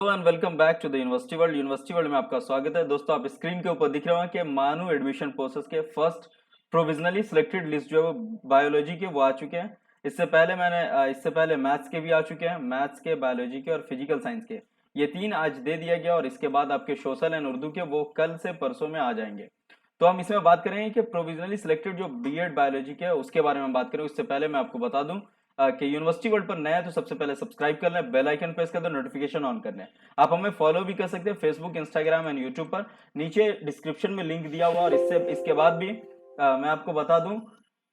And welcome back to the university world में आपका स्वागत है। दोस्तों, आप स्क्रीन के ऊपर दिख रहे होंगे कि मानू एडमिशन प्रोसेस के फर्स्ट प्रोविजनली सिलेक्टेड लिस्ट जो है वो बायोलॉजी के वो आ चुके हैं। इससे पहले मैथ्स के भी आ चुके हैं, मैथ्स के, बायोलॉजी के और फिजिकल साइंस के। ये तीन आज दे दिया गया और इसके बाद आपके सोशल एंड उर्दू के वो कल से परसों में आ जाएंगे। तो हम इसमें बात करेंगे कि प्रोविजनली सिलेक्टेड जो बीएड बायोलॉजी के है उसके बारे में बात करें। उससे पहले मैं आपको बता दूं कि यूनिवर्सिटी वर्ल्ड पर नया है तो सबसे पहले सब्सक्राइब कर लें, बेल आइकन प्रेस कर दो, नोटिफिकेशन ऑन कर लें। आप हमें फॉलो भी कर सकते हैं फेसबुक, इंस्टाग्राम एंड यूट्यूब पर। नीचे डिस्क्रिप्शन में लिंक दिया हुआ और इसके बाद भी मैं आपको बता दूं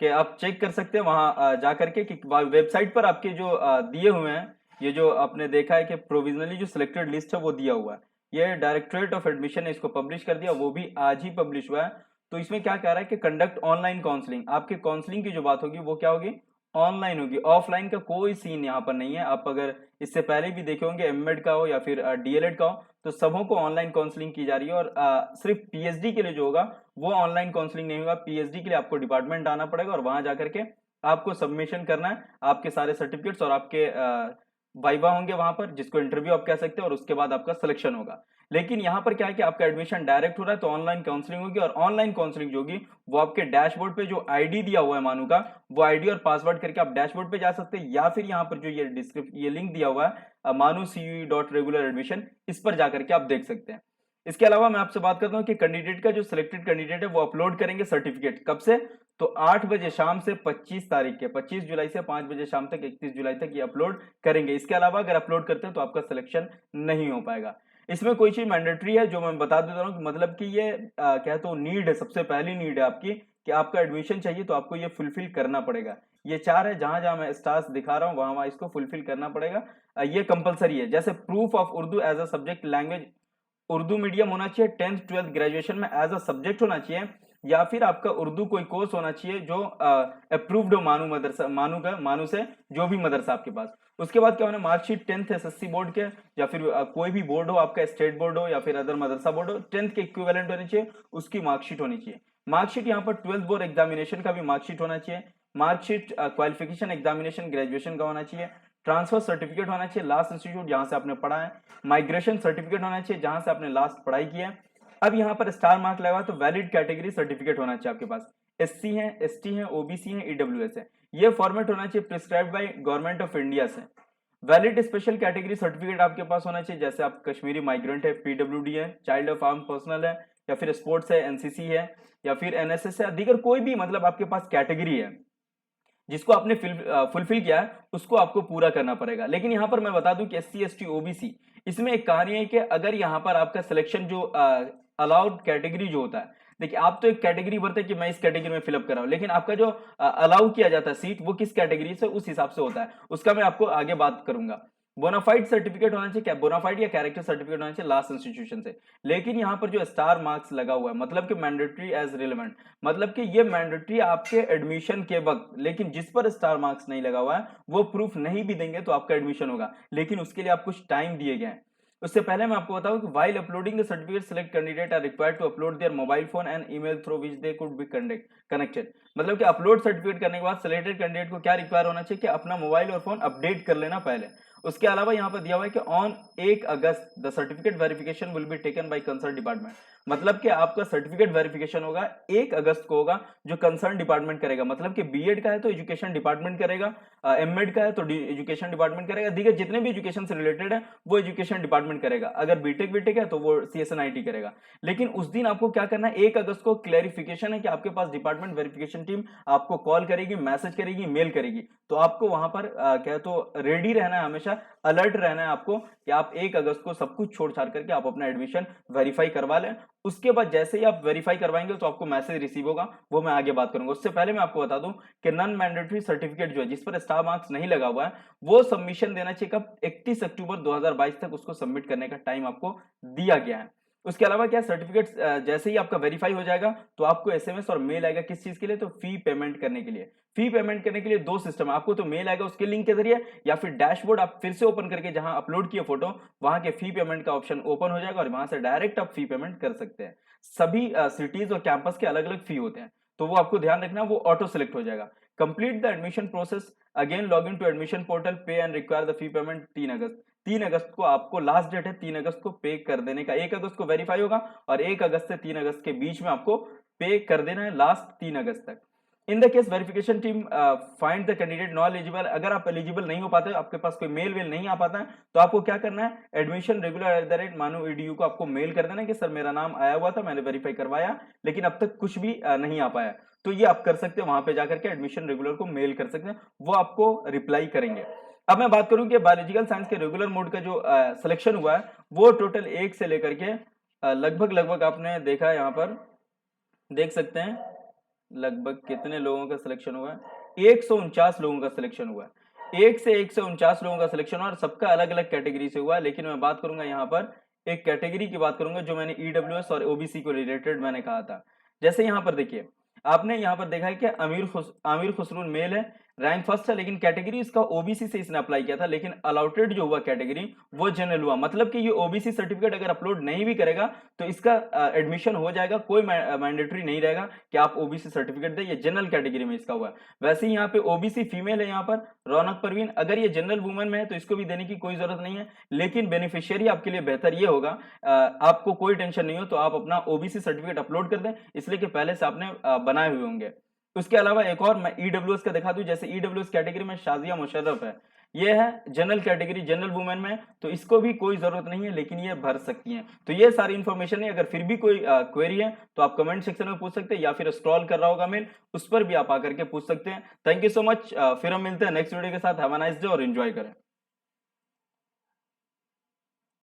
कि आप चेक कर सकते हैं वहां जा करके कि वेबसाइट पर आपके जो दिए हुए हैं, ये जो आपने देखा है कि प्रोविजनली जो सिलेक्टेड लिस्ट है वो दिया हुआ है। ये डायरेक्टरेट ऑफ एडमिशन ने इसको पब्लिश कर दिया, वो भी आज ही पब्लिश हुआ है। तो इसमें क्या कह रहा है कि कंडक्ट ऑनलाइन काउंसलिंग। आपके काउंसलिंग की जो बात होगी वो क्या होगी, ऑनलाइन होगी। ऑफलाइन का कोई सीन यहाँ पर नहीं है। आप अगर इससे पहले भी देखे होंगे, एमएड का हो या फिर डीएलएड का हो, तो सबों को ऑनलाइन काउंसलिंग की जा रही है। और सिर्फ पीएचडी के लिए जो होगा वो ऑनलाइन काउंसलिंग नहीं होगा। पीएचडी के लिए आपको डिपार्टमेंट आना पड़ेगा और वहां जाकर के आपको सबमिशन करना है, आपके सारे सर्टिफिकेट्स और आपके वाइवा होंगे वहां पर, जिसको इंटरव्यू आप कह सकते हैं, और उसके बाद आपका सिलेक्शन होगा। लेकिन यहाँ पर क्या है कि आपका एडमिशन डायरेक्ट हो रहा है, तो ऑनलाइन काउंसलिंग होगी। और ऑनलाइन काउंसलिंग जो होगी वो आपके डैशबोर्ड पे जो आईडी दिया हुआ है मानू का, वो आईडी और पासवर्ड करके आप डैशबोर्ड पे जा सकते हैं, या फिर यहाँ पर जो ये लिंक दिया हुआ है मानू CUE.regular.admission, इस पर जाकर के आप देख सकते हैं। इसके अलावा मैं आपसे बात करता हूँ कि कैंडिडेट का जो सिलेक्टेड कैंडिडेट है वो अपलोड करेंगे सर्टिफिकेट कब से, तो 8 बजे शाम से 25 तारीख के, 25 जुलाई से 5 बजे शाम तक, 31 जुलाई तक ये अपलोड करेंगे। इसके अलावा अगर अपलोड करते हैं तो आपका सिलेक्शन नहीं हो पाएगा। इसमें कोई चीज मैंडेटरी है जो मैं बता देता हूँ, मतलब कि ये क्या तो नीड है, सबसे पहली नीड है आपकी कि आपका एडमिशन चाहिए तो आपको ये फुलफिल करना पड़ेगा। ये चार है, जहां जहां मैं स्टार्स दिखा रहा हूँ वहां वहां इसको फुलफिल करना पड़ेगा। ये कंपलसरी है। जैसे proof of Urdu as a subject language, Urdu medium होना चाहिए, 10th 12th ग्रेजुएशन में एज अ सब्जेक्ट होना चाहिए, या फिर आपका उर्दू कोई कोर्स होना चाहिए जो अप्रूव्ड हो मानू मदरसा, मानू से जो भी मदरसा आपके पास। उसके बाद क्या होना, मार्कशीट 10th एसएससी बोर्ड के, या फिर कोई भी बोर्ड हो आपका, स्टेट बोर्ड हो या फिर अदर मदरसा बोर्ड हो, 10th के इक्विवेलेंट होनी चाहिए, उसकी मार्कशीट होनी चाहिए। मार्कशीट यहाँ पर 12th बोर्ड एग्जामिनेशन का भी मार्कशीट होना चाहिए। मार्कशीट क्वालिफिकेशन एग्जामिनेशन ग्रेजुएशन का होना चाहिए। ट्रांसफर सर्टिफिकेट होना चाहिए लास्ट इंस्टीट्यूट जहां से आपने पढ़ा है। माइग्रेशन सर्टिफिकेट होना चाहिए जहां से आपने लास्ट पढ़ाई की है। अब यहाँ पर स्टार मार्क लगा तो वैलिड कैटेगरी सर्टिफिकेट होना चाहिए आपके पास। एससी है, एसटी है, ओबीसी है, ईडब्ल्यूएस है। ये फॉर्मेट होना चाहिए prescribed by government of India से। वैलिड स्पेशल कैटेगरी सर्टिफिकेट आपके पास होना चाहिए, जैसे आप कश्मीरी माइग्रेंट है, पीडब्ल्यूडी है, चाइल्ड ऑफ आर्म पर्सनल है, या फिर स्पोर्ट्स है, एनसीसी है, या फिर एनएसएस है, दीगर कोई भी मतलब आपके पास कैटेगरी है जिसको आपने फुलफिल किया है, उसको आपको पूरा करना पड़ेगा। लेकिन यहां पर मैं बता दूं कि एससी एसटी ओबीसी, इसमें एक कहानी है कि अगर यहां पर आपका सिलेक्शन जो अलाउड कैटेगरी जो होता है, देखिए आप तो एक कैटेगरी भरते हैं कि मैं इस कैटेगरी में फिलअप कर रहा हूं, लेकिन आपका जो अलाउ किया जाता है सीट, वो किस कैटेगरी से, उस हिसाब से होता है। उसका मैं आपको आगे बात करूंगा। बोनाफाइड सर्टिफिकेट होना चाहिए, क्या बोनाफाइड या कैरेक्टर सर्टिफिकेट होना चाहिए लास्ट इंस्टीट्यूशन से। लेकिन यहां पर जो स्टार मार्क्स लगा हुआ है, मतलब कि मैंडेटरी एज रिलेवेंट, मतलब कि ये मैंडेटरी आपके एडमिशन के वक्त, लेकिन जिस पर स्टार मार्क्स नहीं लगा हुआ है वो प्रूफ नहीं भी देंगे तो आपका एडमिशन होगा, लेकिन उसके लिए आप कुछ टाइम दिए गए हैं। उससे पहले मैं आपको बताऊं कि while uploading the certificate select candidate are required to upload their mobile phone and email through which they could be connected. मतलब कि अपलोड सर्टिफिकेट करने के बाद सिलेक्टेड कैंडिडेट को क्या रिक्वायर होना चाहिए कि अपना मोबाइल और फोन अपडेट कर लेना पहले। उसके अलावा यहाँ पर दिया हुआ है कि on 1 August the certificate verification will be taken by concern department. मतलब कि आपका सर्टिफिकेट वेरिफिकेशन होगा 1 अगस्त को होगा, जो कंसर्न डिपार्टमेंट करेगा। मतलब कि बीएड का है तो एजुकेशन डिपार्टमेंट करेगा, एमएड का है तो एजुकेशन डिपार्टमेंट करेगा, दीगर जितने भी एजुकेशन से रिलेटेड है वो एजुकेशन डिपार्टमेंट करेगा। अगर बीटेक बीटेक है तो वो सीएसएनआईटी करेगा। लेकिन उस दिन आपको क्या करना है, 1 अगस्त को क्लैरिफिकेशन है कि आपके पास डिपार्टमेंट वेरिफिकेशन टीम आपको कॉल करेगी, मैसेज करेगी, मेल करेगी। तो आपको वहां पर क्या तो रेडी रहना है, हमेशा अलर्ट रहना है आपको कि आप 1 अगस्त को सब कुछ छोड़ छाड़ करके आप अपना एडमिशन वेरीफाई करवा लें। उसके बाद जैसे ही आप वेरीफाई करवाएंगे तो आपको मैसेज रिसीव होगा, वो मैं आगे बात करूंगा। उससे पहले मैं आपको बता दूं कि नॉन मैंडेटरी सर्टिफिकेट जो है, जिस पर स्टार मार्क्स नहीं लगा हुआ है, वो सबमिशन देना चाहिए कब, 31 अक्टूबर 2022 तक उसको सबमिट करने का टाइम आपको दिया गया है। उसके अलावा क्या, सर्टिफिकेट जैसे ही आपका वेरीफाई हो जाएगा तो आपको एसएमएस और मेल आएगा, किस चीज के लिए, तो फी पेमेंट करने के लिए। फी पेमेंट करने के लिए दो सिस्टम है, आपको तो मेल आएगा उसके लिंक के जरिए, या फिर डैशबोर्ड आप फिर से ओपन करके जहां अपलोड किए फोटो, वहां के फी पेमेंट का ऑप्शन ओपन हो जाएगा और वहां से डायरेक्ट आप फी पेमेंट कर सकते हैं। सभी सिटीज और कैंपस के अलग अलग फी होते हैं, तो वो आपको ध्यान रखना, वो ऑटो सिलेक्ट हो जाएगा। Complete the admission process, again log in to admission portal, pay and require the fee payment 3 August. 3 अगस्त को आपको लास्ट डेट है 3 अगस्त को पे कर देने का। 1 अगस्त को वेरीफाई होगा और 1 अगस्त से 3 अगस्त के बीच में आपको पे कर देना है, लास्ट 3 अगस्त तक। In the case verification team find the candidate not eligible, अगर आप एलिजिबल नहीं हो पाते, आपके पास कोई मेल वेल नहीं आ पाता है, तो आपको क्या करना है, एडमिशन regular@manu.edu को आपको मेल कर देना है कि सर मेरा नाम आया हुआ था, मैंने वेरीफाई करवाया, लेकिन अब तक कुछ भी नहीं आ पाया। तो ये आप कर सकते हैं, वहां पे जाकर के एडमिशन रेगुलर को मेल कर सकते हैं, वो आपको रिप्लाई करेंगे। अब मैं बात करूं कि बायोलॉजिकल साइंस के रेगुलर मोड का जो सिलेक्शन हुआ है वो टोटल 1 से लेकर के लगभग आपने देखा है, यहाँ पर देख सकते हैं लगभग कितने लोगों का सिलेक्शन हुआ है, 149 लोगों का सिलेक्शन हुआ है। 149 लोगों का सिलेक्शन हुआ और सबका अलग अलग कैटेगरी से हुआ है। लेकिन मैं बात करूंगा यहाँ पर एक कैटेगरी की बात करूंगा जो मैंने ईडब्ल्यूएस और ओबीसी को रिलेटेड मैंने कहा था। जैसे यहाँ पर देखिए, आपने यहाँ पर देखा है कि आमिर खुसरू मेल है, रैंक फर्स्ट है, लेकिन कैटेगरी इसका ओबीसी से इसने अप्लाई किया था, लेकिन अलाउटेड जो हुआ कैटेगरी वो जनरल हुआ। मतलब कि ये ओबीसी सर्टिफिकेट अगर अपलोड नहीं भी करेगा तो इसका एडमिशन हो जाएगा, कोई मैंडेटरी नहीं रहेगा कि आप ओबीसी सर्टिफिकेट दे, ये जनरल कैटेगरी में इसका हुआ। वैसे ही यहाँ पे ओबीसी फीमेल है, यहाँ पर रौनक परवीन, अगर ये जनरल वुमेन में है तो इसको भी देने की कोई जरूरत नहीं है, लेकिन बेनिफिशियरी आपके लिए बेहतर ये होगा, आपको कोई टेंशन नहीं हो तो आप अपना ओबीसी सर्टिफिकेट अपलोड कर दें, इसलिए कि पहले से आपने बनाए हुए होंगे। उसके अलावा एक और मैं ईडब्ल्यूएस का दिखा दूं, जैसे ईडब्ल्यूएस कैटेगरी में शाजिया मुशर्रफ है, ये है जनरल कैटेगरी, जनरल वुमेन में, तो इसको भी कोई जरूरत नहीं है, लेकिन ये भर सकती हैं। तो ये सारी इंफॉर्मेशन है, अगर फिर भी कोई क्वेरी है तो आप कमेंट सेक्शन में पूछ सकते हैं, या फिर स्क्रॉल कर रहा होगा मेल, उस पर भी आप आकर के पूछ सकते हैं। थैंक यू सो मच, फिर हम मिलते हैं नेक्स्ट वीडियो के साथ। हैव अ नाइस डे और एंजॉय करें।